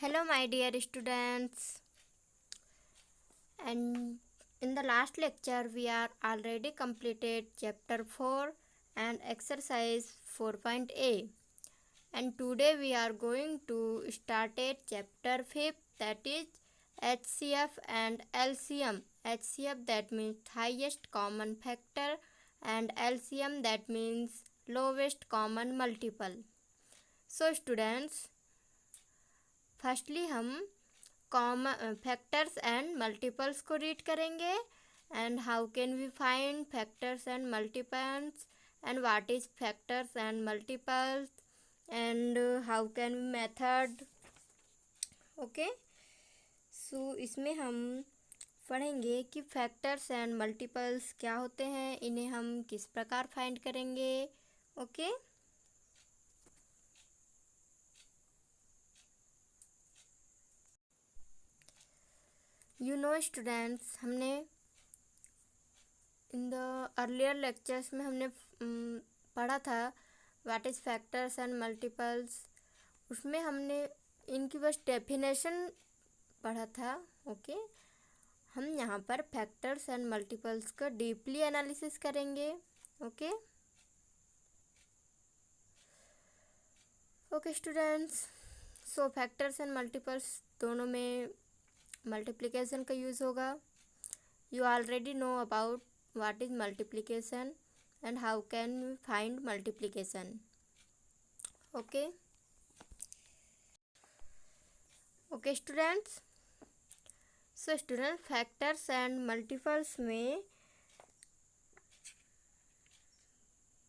Hello, my dear students. And in the last lecture, we are already completed chapter 4 and exercise 4.a. And today we are going to start at chapter 5, that is HCF and LCM. HCF, that means highest common factor, and LCM, that means lowest common multiple. So students, firstly हम common factors and multiples को read करेंगे and how can we find factors and multiples and what is factors and multiples and how can we method. Okay, so इसमें हम पढ़ेंगे कि factors and multiples क्या होते हैं, इन्हें हम किस प्रकार फाइंड करेंगे। ओके, यू नो स्टूडेंट्स, हमने इन द अर्लियर लेक्चर्स में हमने पढ़ा था what is factors and multiples. उसमें हमने इनकी बस डेफिनेशन पढ़ा था। ओके, हम यहाँ पर फैक्टर्स एंड मल्टीपल्स का डीपली एनालिसिस करेंगे। Okay okay students, so factors and multiples दोनों में मल्टीप्लिकेशन का यूज़ होगा। You already know about what is multiplication and how can we find multiplication. okay okay students, so students factors and multiples में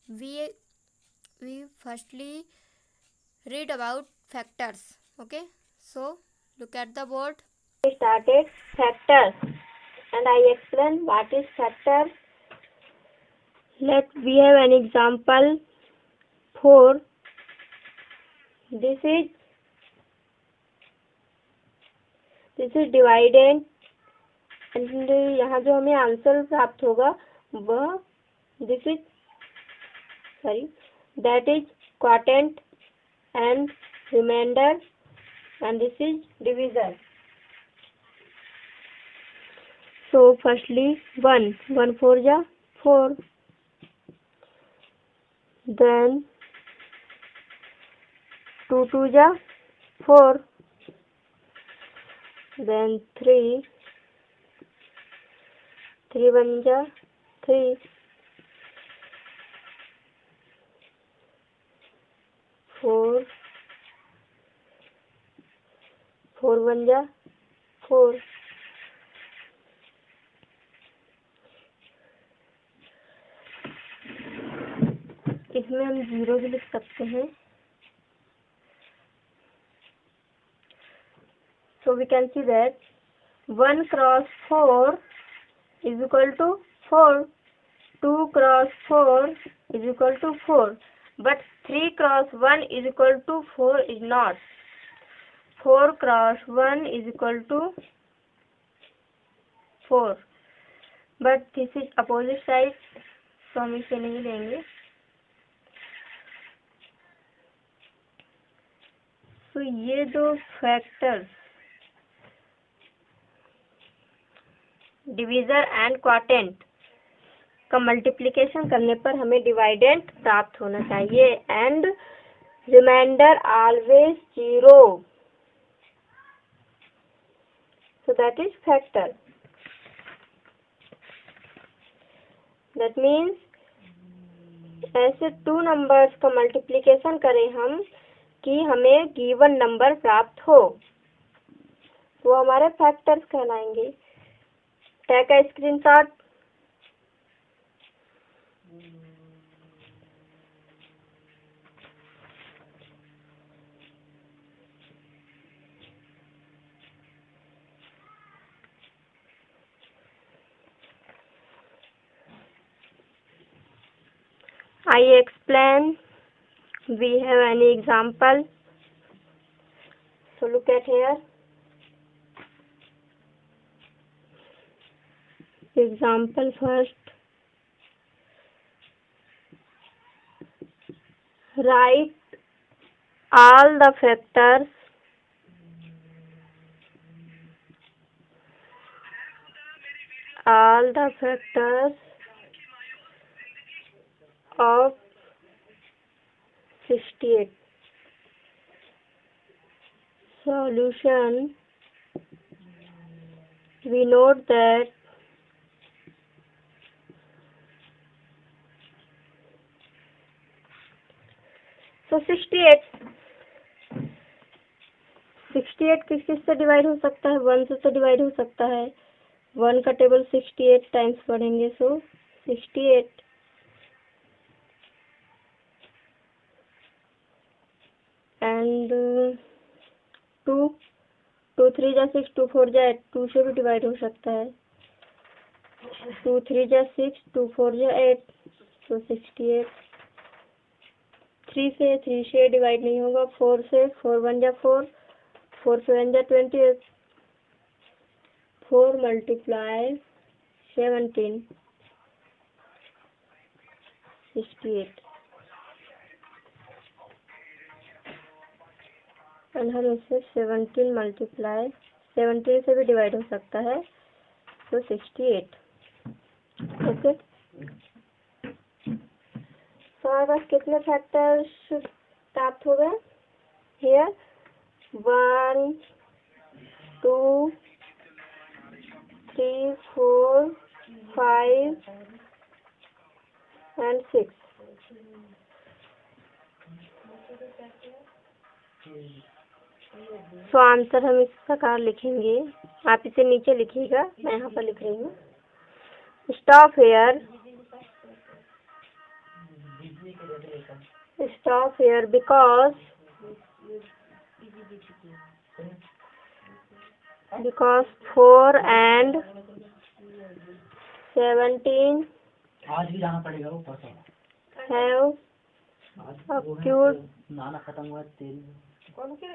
we firstly read about factors. okay, so look at the board. We started factors and I explain what is factor. Let we have an example. 4. This is dividend and यहाँ जो हमें answer प्राप्त होगा वह that is quotient and remainder and this is divisor. So firstly 1 4 ja 4, then 2 2 ja 4, then 3 1 ja 3, 4 1 ja 4, इसमें हम 0 भी लिख सकते हैं। So we can see that 1 cross 4 is equal to 4, 2 cross 4 is equal to 4, but 3 cross 1 is equal to 4 is not. 4 cross 1 is equal to 4, but this is opposite side, so हम इसे नहीं लेंगे। तो ये दो फैक्टर्स डिविजर एंड क्वोटिएंट का multiplication करने पर हमें डिवाइडेंट प्राप्त होना चाहिए and reminder always 0, so that is factor. That means ऐसे 2 नंबर्स का मल्टीप्लिकेशन करें हम कि हमें गिवन नंबर प्राप्त हो, वो हमारे फैक्टर्स कहलाएंगे। Take a screenshot. I explain. We have an example. So look at here. Example first. Write all the factors all the factors of 68. Solution. We note that so 68 किस किस से divide हो सकता है? 1 से तो डिवाइड हो सकता है। 1 का टेबल 68 टाइम्स पढ़ेंगे, सो 68 एंड 2 2 3 जा 6, 2 4 जा 8, 2 से भी डिवाइड हो सकता है। 2 3 जा 6, 2 4 जा 8, सो 68। 3 से डिवाइड नहीं होगा। 4 से 4 1 जा 4, 4 7 जा 28, 4 multiply 17, 68। एंड हम इसे 17 मल्टीप्लाई 17 से भी डिवाइड हो सकता है, तो 68। ओके, तो हमारे पास कितने फैक्टर्स प्राप्त हो गए? Here 1 2 3 4 5 and 6। तो आंसर हम इस प्रकार लिखेंगे, आप इसे नीचे लिखिएगा, मैं यहाँ पर लिख रही हूँ। स्टॉप हेयर because 4 and 17 आज भी जाना पड़ेगा वो परसों have occurred नाना खत्म हुआ तेरी कौन के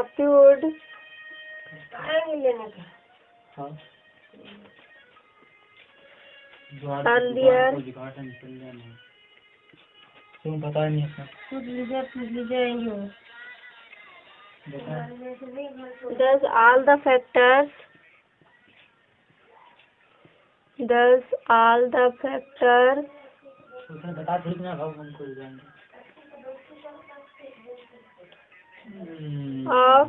occurred earlier तुम पता नहीं है thus all the factors उसने बता ठीक ना भाव हम खुल जाएंगे of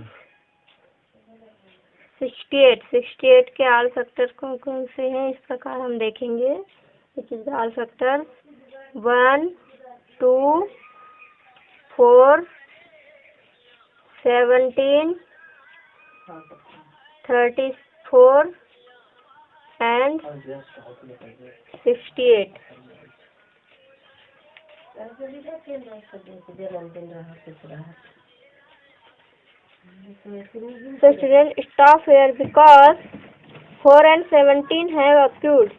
68 के ऑल फैक्टर कौन कौन से हैं, इस प्रकार हम देखेंगे। Which is the all factor 1 2 4 17 34 and 68। So student, stop here because 4 and 17 have occurred.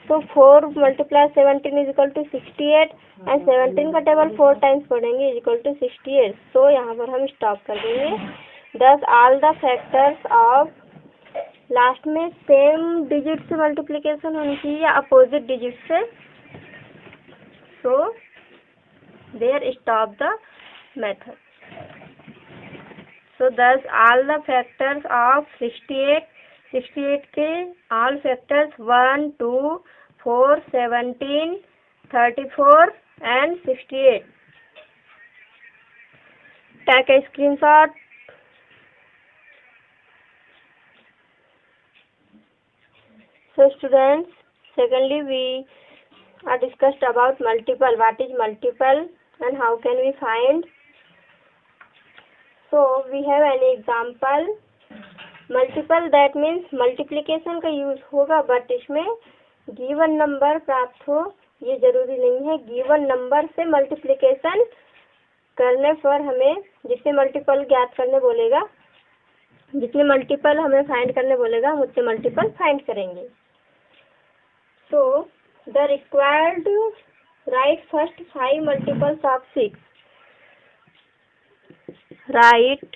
So 4 multiply 17 is equal to 68 and 17 का टेबल 4 टाइम्स पढ़ेंगे is equal to 68। So यहाँ पर हम स्टॉप कर देंगे। Thus all the factors of last में same digit से multiplication होनी चाहिए या अपोजिट डिजिट से, so there stop the method. So thus all the factors of 68 के all factors 1 2 4 17 34 and 68। Take a screenshot। So students, secondly we are discussed about multiple. What is multiple and how can we find? So we have an example multiple, that means multiplication का use होगा, but इसमें given number प्राप्त हो ये जरूरी नहीं है। Given number से मल्टीप्लिकेशन करने पर हमें जितने मल्टीपल ज्ञात करने बोलेगा, जितने मल्टीपल हमें फाइंड करने बोलेगा, हम उतने मल्टीपल फाइंड करेंगे। So the required right first 5 multiples of 6। Right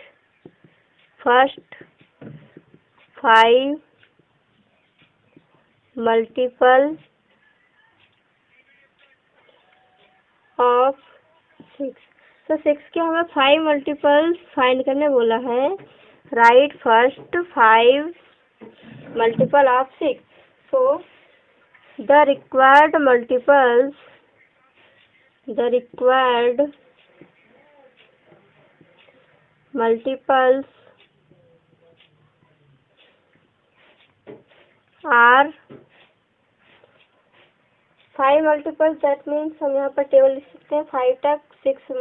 first 5 multiple of 6। तो 6 के हमें 5 मल्टीपल्स फाइंड करने बोला है, Write first 5 multiple of 6. So the required multiples are 5 multiples. That means हम यहाँ पर टेबल लिख सकते हैं 5 तक. 6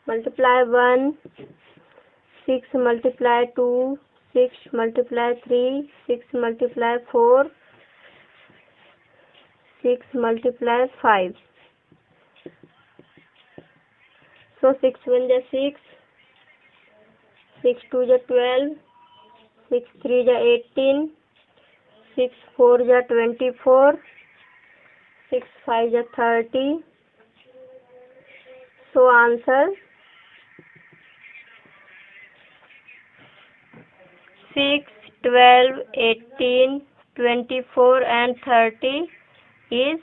multiply 1, 6 multiply 2, 6 multiply 3, 6 multiply 4, 6 multiply 5. So 6 1 जा 6, 6 2 जा 12, 6 3 जा 18, 6 4 जा 24, 6 5 जा 30. So answer 6, 12, 18, 24 and 30 is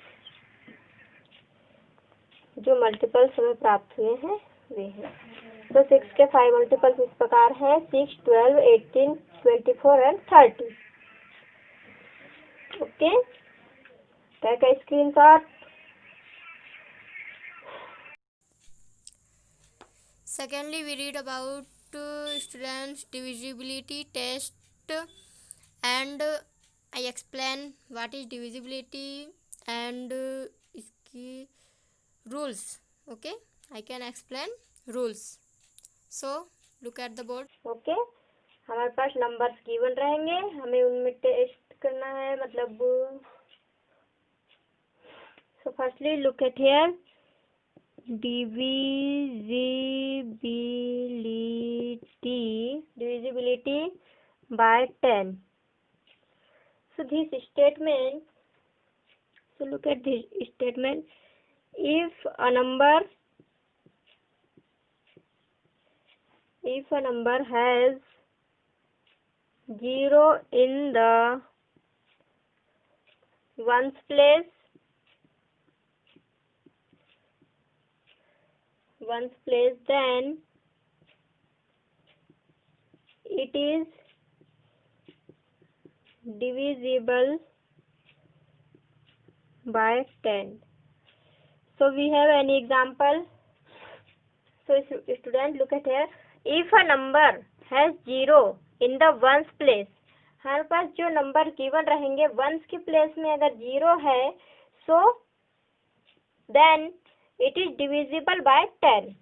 जो मल्टीपल्स हमें प्राप्त हुए हैं वे हैं. तो 6 के 5 मल्टीपल्स इस प्रकार हैं 6, 12, 18, 24 and 30. Okay, take a screenshot. Secondly, we read about students divisibility test, and I explain what is divisibility and इसकी rules. Okay, I can explain rules. So look at the board. Okay, हमारे पास numbers given रहेंगे, हमें उनमें test करना है. मतलब so firstly look at here divisibility by 10. So this statement, so look at this statement. If a number has 0 in the ones place, then it is divisible by 10. So we have any example? So student, look at here. If a number has 0 in the ones place, हमारे पास जो number given रहेंगे once की place में अगर 0 है, so then it is divisible by 10.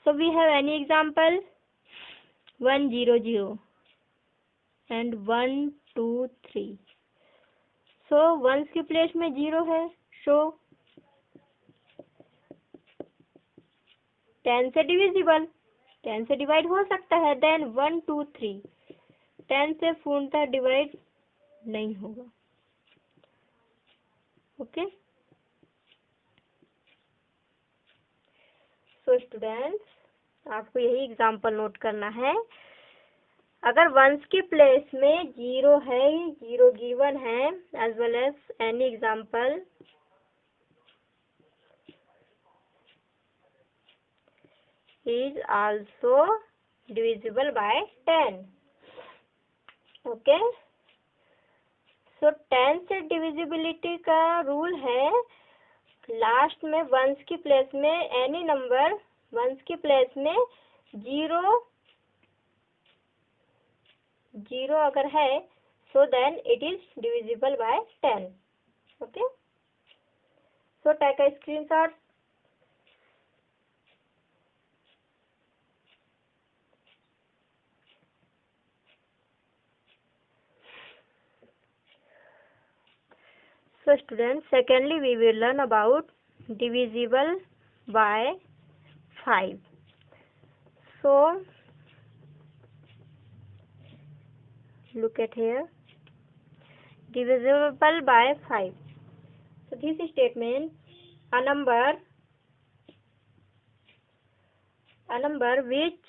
So we have any example? 1 0 0 and 1 2 3. So once की place में 0 है, so 10 से डिविजिबल, 10 से डिवाइड हो सकता है. देन 1 2 3 10 से पूर्णतः डिवाइड नहीं होगा. ओके, सो स्टूडेंट्स, आपको यही एग्जाम्पल नोट करना है. अगर वंस की प्लेस में 0 है, 0 गिवन है, as well as any example, is also divisible by 10. Okay, so 10 से डिविजिबिलिटी का रूल है, लास्ट में वंस की प्लेस में एनी नंबर वंस की प्लेस में 0 अगर है, so then it is divisible by 10. Okay, so take a screenshot. So students, secondly we will learn about divisible by 5. So look at here, divisible by 5. So this statement, a number which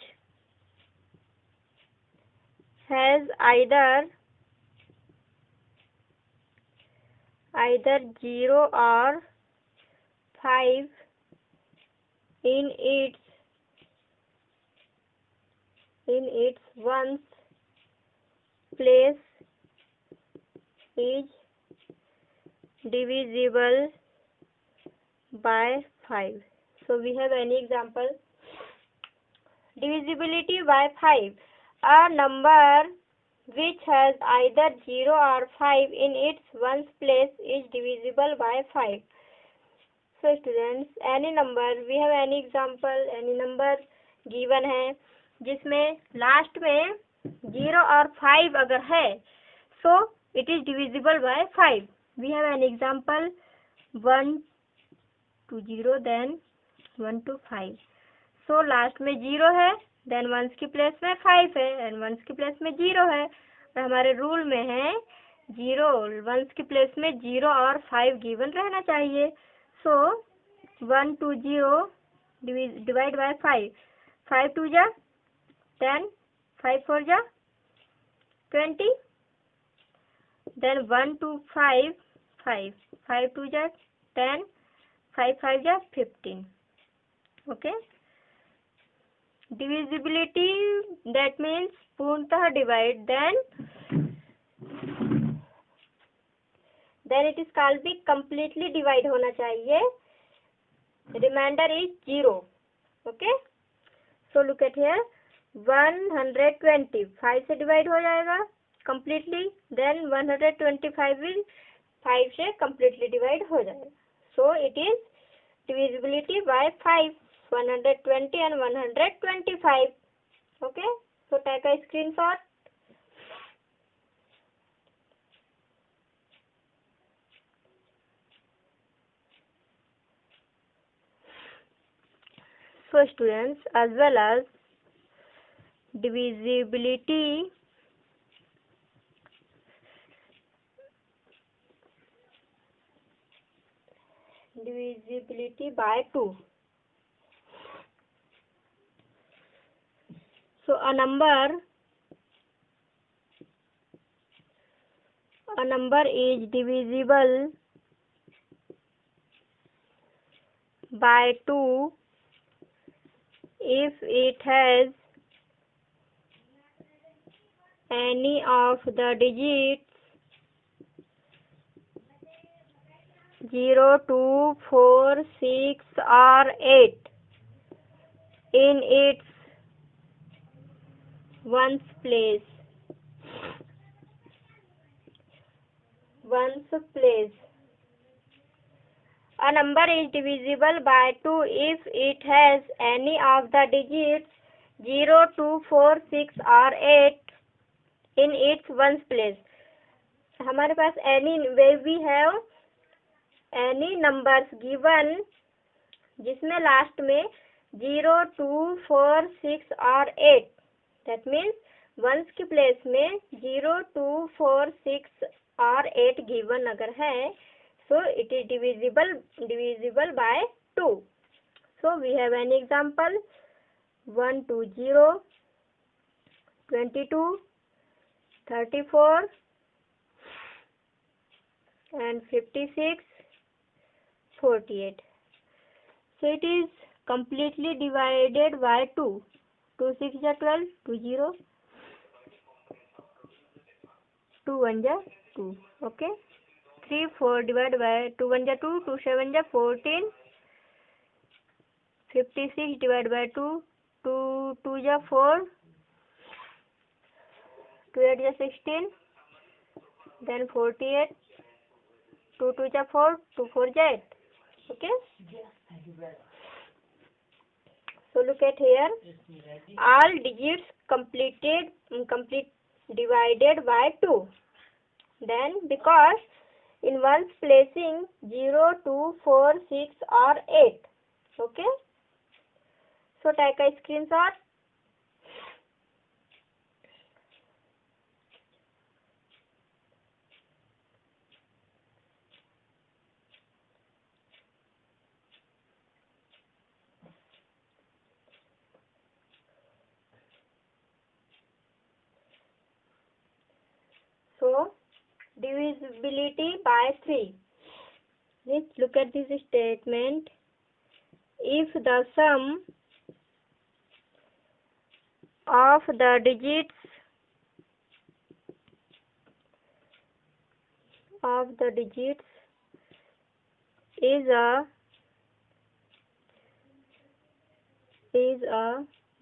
has either 0 or 5 in in its ones place is divisible by 5. So we have any example? Divisibility by 5. A number which has either 0 or 5 in its ones place is divisible by 5. So students, any number, we have any example, any number given है जिसमें last में 0 और 5 अगर है, so it is divisible by 5. We have an example 1 to 0, then 1 to 5. So last में 0 है, then once की place में 5 है, एंड वंस की प्लेस में 0 है, और हमारे रूल में है 0 वंस की प्लेस में 0 और 5 गिवन रहना चाहिए. So 1 to 0 divide by 5. 5 2 जा 10, 5 4 जा 20. Then 1 to 5, 5. 5 2 जा 10, 5 5 जा 15. Okay. Divisibility, that means पूर्णतः divide, then it is called be completely divide होना चाहिए. Remainder is 0. Okay. So look at here, 120 5 से divide हो जाएगा completely, then 125 will 5 से completely divide हो जाएगा. So it is divisibility by 5, 120 and 125. Okay. So take a screenshot. So students, as well as divisibility by 2. So a number is divisible by 2 if it has any of the digits 0, 2, 4, 6 or 8 in its ones place. A number is divisible by 2 if it has any of the digits 0, 2, 4, 6 or 8 in its ones place. हमारे पास any where we have any numbers given जिसमें last में 0, 2, 4, 6 और 8. That means once की place में 0, 2, 4, 6 और 8 given अगर है, so it is divisible by 2. So we have an example 1 to 0, 22, 34 and 56, 48. So it is completely divided by 2. 2 6 ja 12, 2 0, 2 1 ja 2. Okay. 3 4 divided by 2 1 ja 2, 2 7 ja 14, 56 divided by 2, 2 2 ja 4, 2 8 ja 16, then 48, 2 2 ja 4, 2 4 ja 8. Okay. So look at here, all digits complete divided by 2. Then because in ones placing 0, 2, 4, 6 or 8. Okay. So take a screenshot. So divisibility by 3. Let's look at this statement. If the sum of the digits is a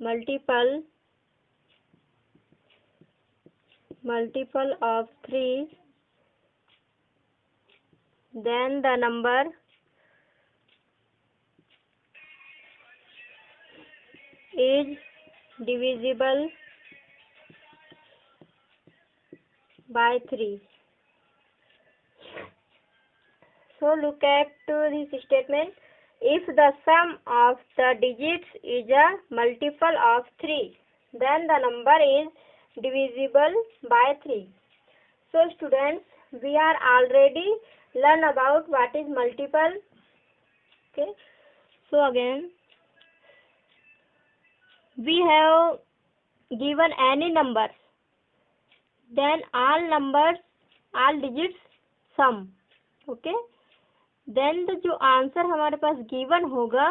multiple of 3, then the number is divisible by 3. So look at this statement. If the sum of the digits is a multiple of 3, then the number is divisible by 3. So students, we are already learn about what is multiple. Okay. So again, we have given any numbers, then all digits sum. Okay. Then जो answer हमारे पास given होगा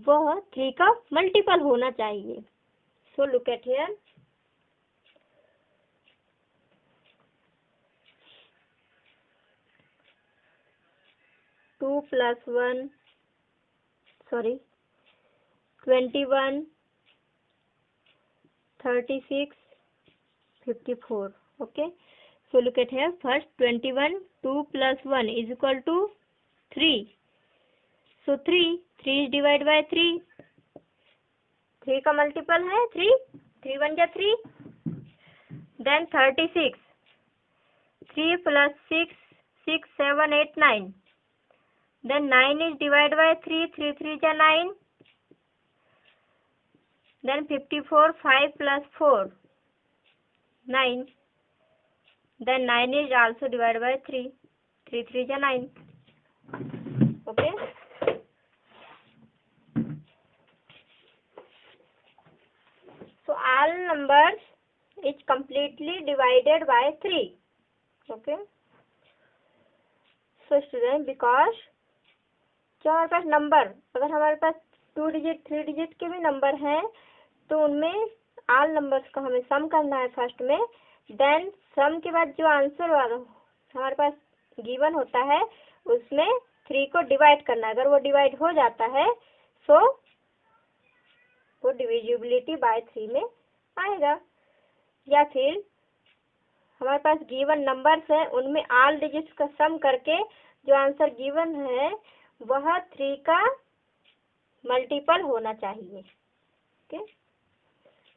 वह 3 का multiple होना चाहिए. सो look at here. 2 + 1 21 36 54. Okay. So look at here. First 21, 2 + 1 is equal to 3. So 3 is divided by 3. 3 का multiple है 3. 3 1 जा 3. Then 36. 3 + 6, 6 7 8 9. Then 9 is divided by 3. 3 3 जा 9. Then 54. 5 + 4 9. Then 9 is also divided by 3. 3 3 जा 9. Okay. So all numbers is completely divided by 3. Okay. So student, because जो हमारे पास number, अगर हमारे पास 2 digit 3 digit के भी नंबर हैं तो उनमें ऑल नंबर्स को हमें सम करना है फर्स्ट में. देन सम के बाद जो आंसर हमारे पास गिवन होता है उसमें 3 को डिवाइड करना है. अगर वो डिवाइड हो जाता है सो वो डिविजिबिलिटी बाय 3 में आएगा. या फिर हमारे पास गिवन नंबर्स हैं उनमें ऑल डिजिट्स का सम करके जो आंसर गिवन है वह 3 का मल्टीपल होना चाहिए. Okay.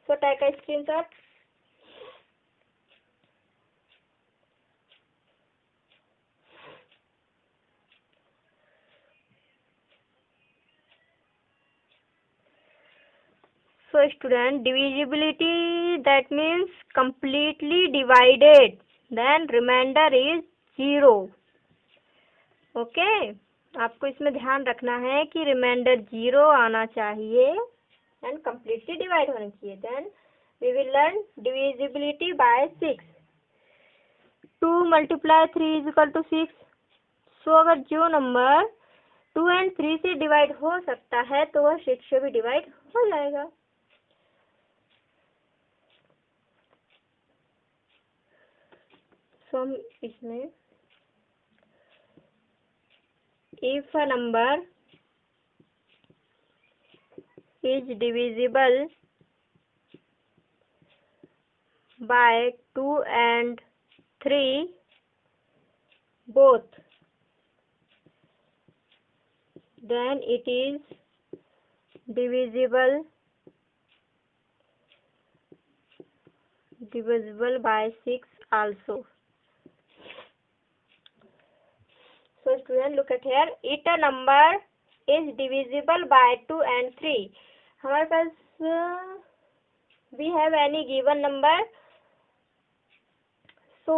So take a screenshot. So student, divisibility, that means completely divided, then remainder is 0. Okay. आपको इसमें ध्यान रखना है कि रिमाइंडर 0 आना चाहिए एंड completely डिवाइड होना चाहिए. Then we will learn divisibility by 6. 2 × 3 = 6. सो अगर जो नंबर 2 और 3 से डिवाइड हो सकता है तो वह 6 से भी डिवाइड हो जाएगा. सो हम इसमें if a number is divisible by 2 and 3 both, then it is divisible by 6 also. So student, look at here. If a number is divisible by 2 and 3, हमारे पास we have any given number. So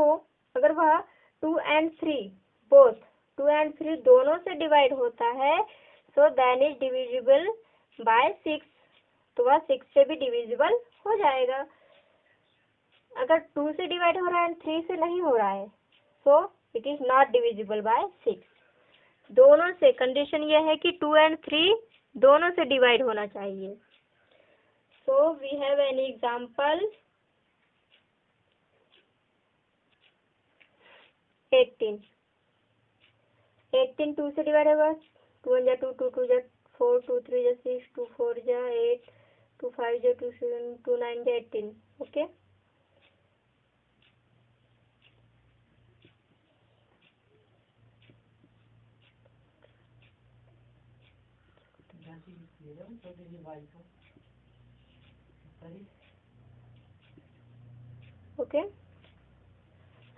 अगर वह 2 and 3 both 2 and 3 दोनों से divide होता है so then is divisible by 6. तो वह 6 से भी डिविजिबल हो जाएगा. अगर 2 से डिवाइड हो रहा है 3 से नहीं हो रहा है so it is not divisible by 6. दोनों से कंडीशन यह है कि 2 and 3 दोनों से डिवाइड होना चाहिए. सो we have an example 18. 18 2 से डिवाइड होगा, 2 1 जा 2, 2 2 जा 4, 2 3 जा 6, 2 4 जा 8, 2 5 जा 2 7, 2 9 जा 18. Okay, okay.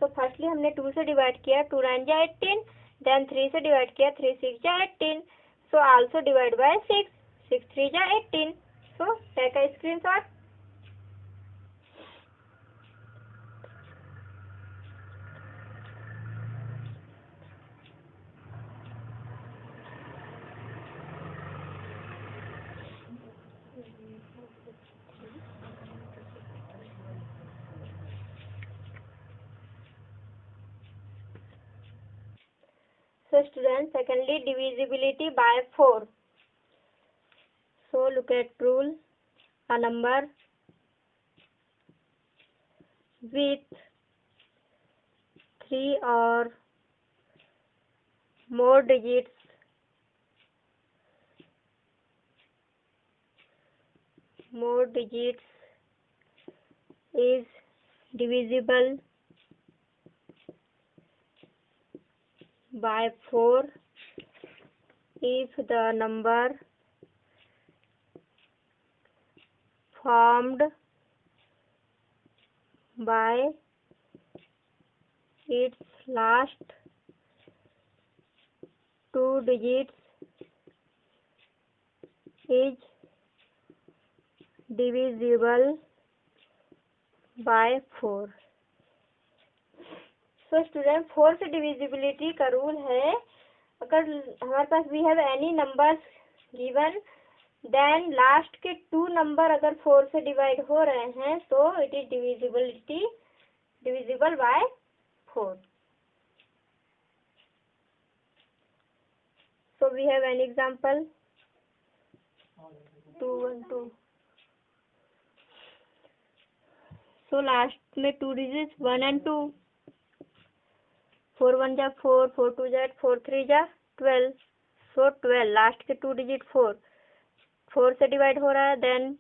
तो फर्स्टली हमने 2 से डिवाइड किया, 2 9 जा 18. देन 3 से डिवाइड किया, 3 6 जा 18. सो आल्सो डिवाइड बाय 6, 6 3 जा 18. So take a screenshot. So students, secondly, divisibility by 4. So look at rule. A number with 3 or more digits is divisible by 4 if the number formed by its last 2 digits is divisible by 4. तो student 4 से divisibility का rule है, अगर हमारे पास we have any numbers given then last के 2 number अगर 4 से डिवाइड हो रहे हैं तो it is divisible by 4. So we have an example 2 1 2. So last में 2 डिजिट्स 1 and 2. 4 1 जा 4, 4 2 जा 8, 4 3 जा 12. सो 12 लास्ट के 2 डिजिट 4 से डिवाइड हो रहा है. देन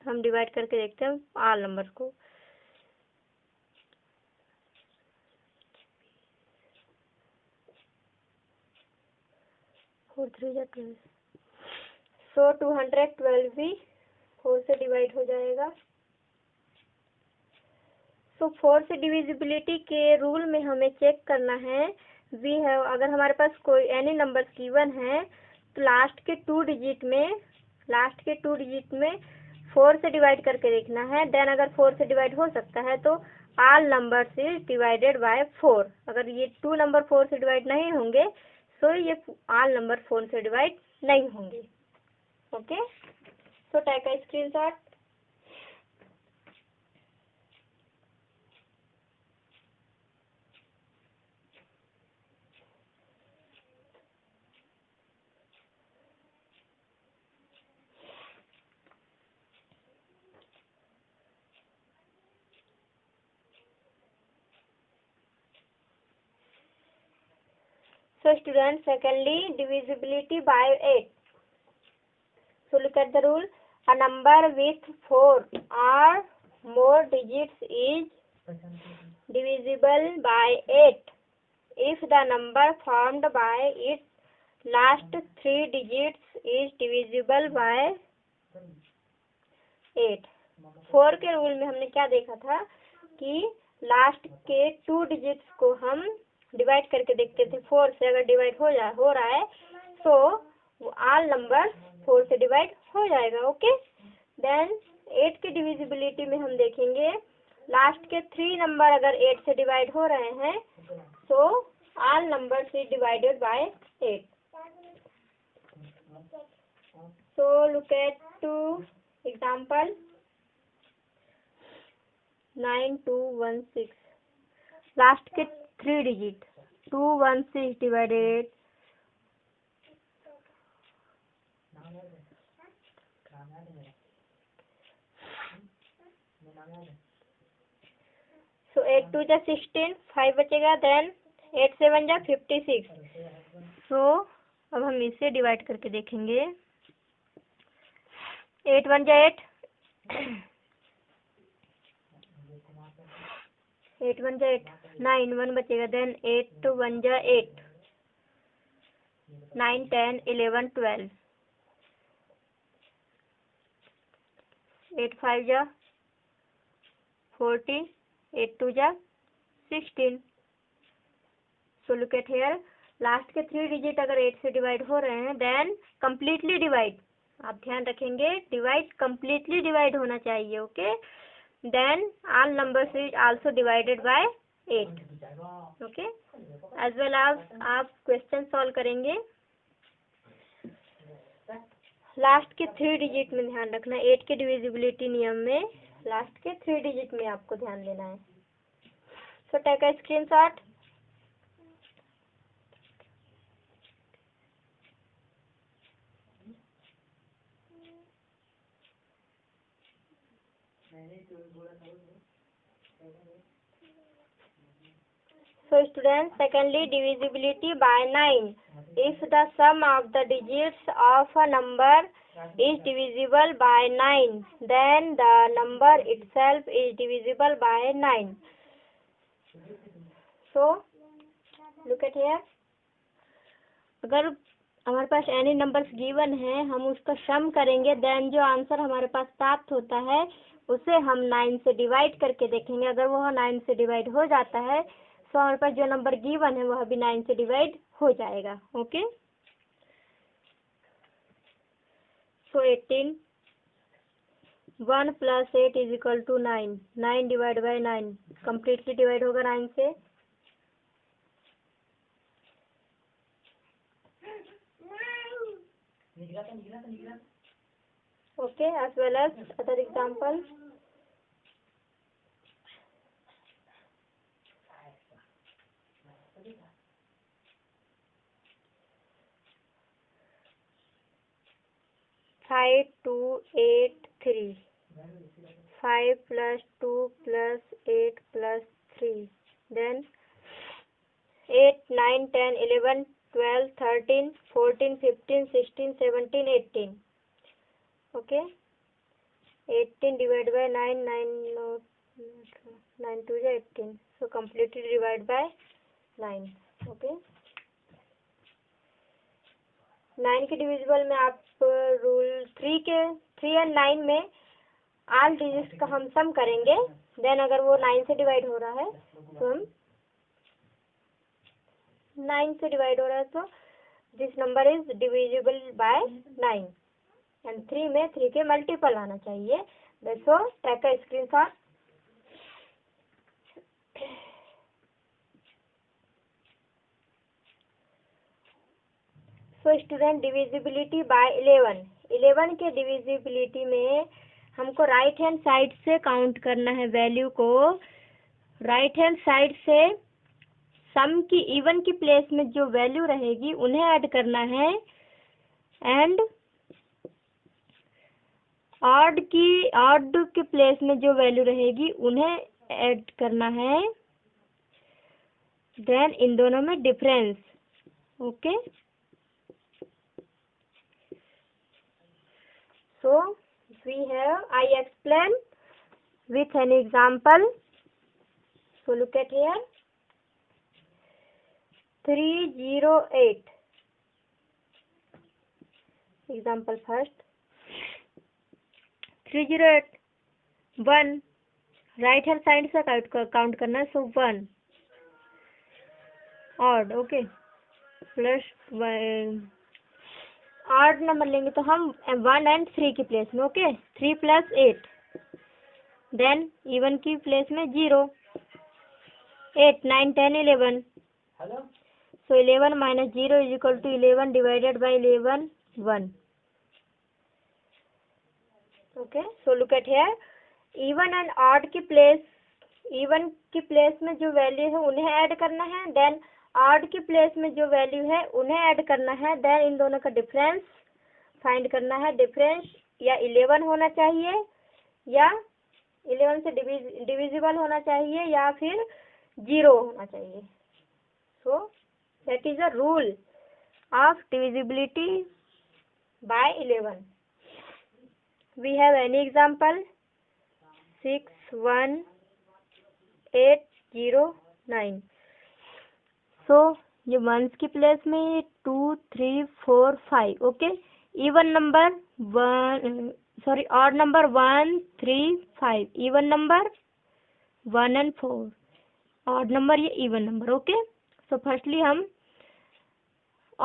हम डिवाइड करके देखते हैं ऑल नंबर्स को. 4 3 जा 12. सो 212 भी 4 से डिवाइड हो जाएगा. सो 4 से डिविजिबिलिटी के रूल में हमें चेक करना है वी हैव, अगर हमारे पास कोई एनी नंबर गिवन है तो लास्ट के 2 डिजिट में 4 से डिवाइड करके देखना है. देन अगर 4 से डिवाइड हो सकता है तो all numbers is divided by 4. अगर ये 2 नंबर 4 से डिवाइड नहीं होंगे सो ये ऑल नंबर 4 से डिवाइड नहीं होंगे. Okay, so take a screenshot. So students, secondly, divisibility by 8. So look at the rule. A number with 4 or more digits is divisible by 8 if the number formed by its last 3 digits is divisible by 8. 4 के rule में हमने क्या देखा था कि last के 2 digits को हम डिवाइड करके देखते थे. 4 से अगर डिवाइड हो रहा है तो ऑल नंबर 4 से डिवाइड हो जाएगा. ओके, देन 8 की डिविजिबिलिटी में हम देखेंगे लास्ट के 3 नंबर अगर 8 से डिवाइड हो रहे हैं तो ऑल नंबर से divided by 8. So look eight 2 example 9 2 1 6. Last के 3 डिजिट 2 1 6 डिवाइडेड 2 सो 8 2 जा 16, 5 बचेगा, देन 8 7 जा 56। सो अब हम इसे डिवाइड करके देखेंगे। 8 1 जा 8, 8 1 जा 8, 9 1 बचेगा, देन 8 1 जा 8, 9 10 11 12, 8 5 जा 40, 8 2 जा 16। सो लुक एट हियर, लास्ट के 3 डिजिट अगर 8 से डिवाइड हो रहे हैं देन कम्प्लीटली डिवाइड, आप ध्यान रखेंगे डिवाइड कम्प्लीटली डिवाइड होना चाहिए। Okay, then all numbers is also divided by 8। Okay, as well as आप क्वेश्चन सॉल्व करेंगे। लास्ट के 3 डिजिट में ध्यान रखना, 8 के डिविजिबिलिटी नियम में लास्ट के 3 डिजिट में आपको ध्यान देना है। So take a screenshot. So students, secondly, divisibility by 9. If the sum of the digits of a number is divisible by 9, then the number itself is divisible by 9. So look at here, अगर हमारे पास any numbers given है, हम उसका सम करेंगे, then जो answer हमारे पास प्राप्त होता है उसे हम 9 से डिवाइड करके देखेंगे। अगर वह 9 से डिवाइड हो जाता है तो हमारे पास जो नंबर गिवन है वह भी 9 से डिवाइड हो जाएगा। Okay, so 18, 1 + 8 = 9, 9 divide by 9 completely divide होगा 9 से। Okay, as well as other example. Five 2 8 3, 5 + 2 + 8 + 3, then 8 9 10 11 12 13 14 15 16 17 18। Okay, 18 divide by 9, 9 2 जा 18, so completely divide by 9। Okay, 9 के डिविजिबल में आप रूल 3 एंड 9 में ऑल डिजिट्स का हम सम करेंगे, देन अगर वो 9 से डिवाइड हो रहा है तो हम 9 से डिवाइड हो रहा है तो this number is divisible by 9, and 3 में 3 के मल्टीपल आना चाहिए। So take a screenshot. So student, divisibility by 11 के डिविजिबिलिटी में हमको राइट हैंड साइड से काउंट करना है वैल्यू को। राइट हैंड साइड से सम की इवन की प्लेस में जो वैल्यू रहेगी उन्हें ऐड करना है, एंड ऑड की प्लेस में जो वैल्यू रहेगी उन्हें ऐड करना है, देन इन दोनों में difference. Okay, so we have, I explain with an example. So look at here, 308, example first, 308 1, right hand side से काउंट करना है, सो 1 odd. Okay, plus odd number लेंगे तो हम 1 एंड 3 की प्लेस में। ओके, 3 + 8, देन इवन की प्लेस में 0, 8 9 10 11, सो 11 - 0 = 11 divided by 11 1। Okay, so look at here, even and odd की प्लेस, इवन की प्लेस में जो वैल्यू है उन्हें ऐड करना है, देन ऑड की प्लेस में जो वैल्यू है उन्हें ऐड करना है, देन इन दोनों का डिफरेंस फाइंड करना है। डिफरेंस या 11 होना चाहिए या 11 से डिविजिबल होना चाहिए या फिर 0 होना चाहिए. So that is the rule of divisibility by 11. We have any example? 6, 1, 8, 0, 9. So ये वंस की प्लेस में 2, 3, 4, 5. Okay. Even number odd number 1, 3, 5. Even number 1 and 4. Odd number ये even number. Okay. So firstly हम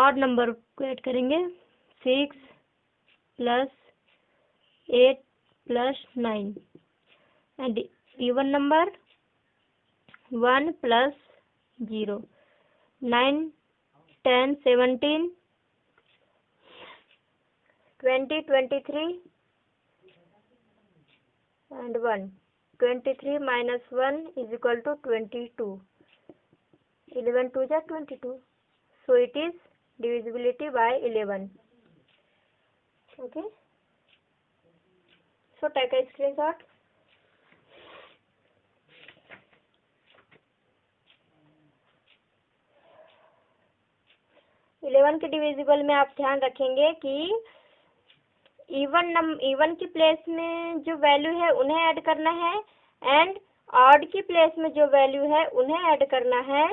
ऑड नंबर को add करेंगे. 6 plus 8 plus 9 and even number 1 plus 0. 9, 10, 17, 20, 23 and 1. 23 minus 1 is equal to 22. 11 2 is 22. So it is divisibility by 11. Okay. So take a screenshot. Eleven के divisible में आप ध्यान रखेंगे कि even की प्लेस में जो वैल्यू है उन्हें ऐड करना है एंड ऑड की प्लेस में जो वैल्यू है उन्हें ऐड करना है.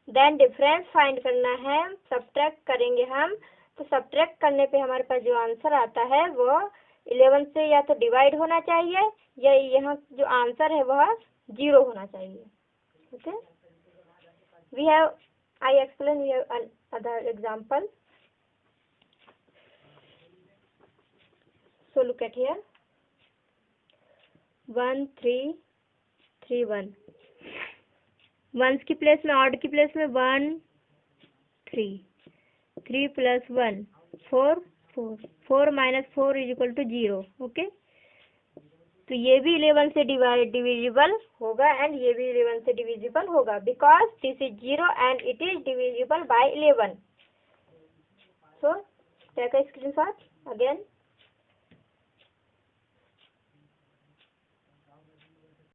देन डिफरेंस फाइंड करना है. सब्ट्रैक्ट करेंगे हम. तो सब्ट्रैक्ट करने पे हमारे पास जो आंसर आता है वो 11 से या तो डिवाइड होना चाहिए या यहाँ जो आंसर है वह 0 होना चाहिए. Okay. We have I explain we have other example. So look at here. 1 3 3 1. Ones की प्लेस में ऑड की प्लेस में 1 3. 3 plus 1 4. 4 minus 4 is equal to 0. Okay. तो ये भी 11 से डिविजिबल होगा एंड ये भी 11 से डिविजिबल होगा because this is 0 and it is divisible by 11. So take a screenshot again.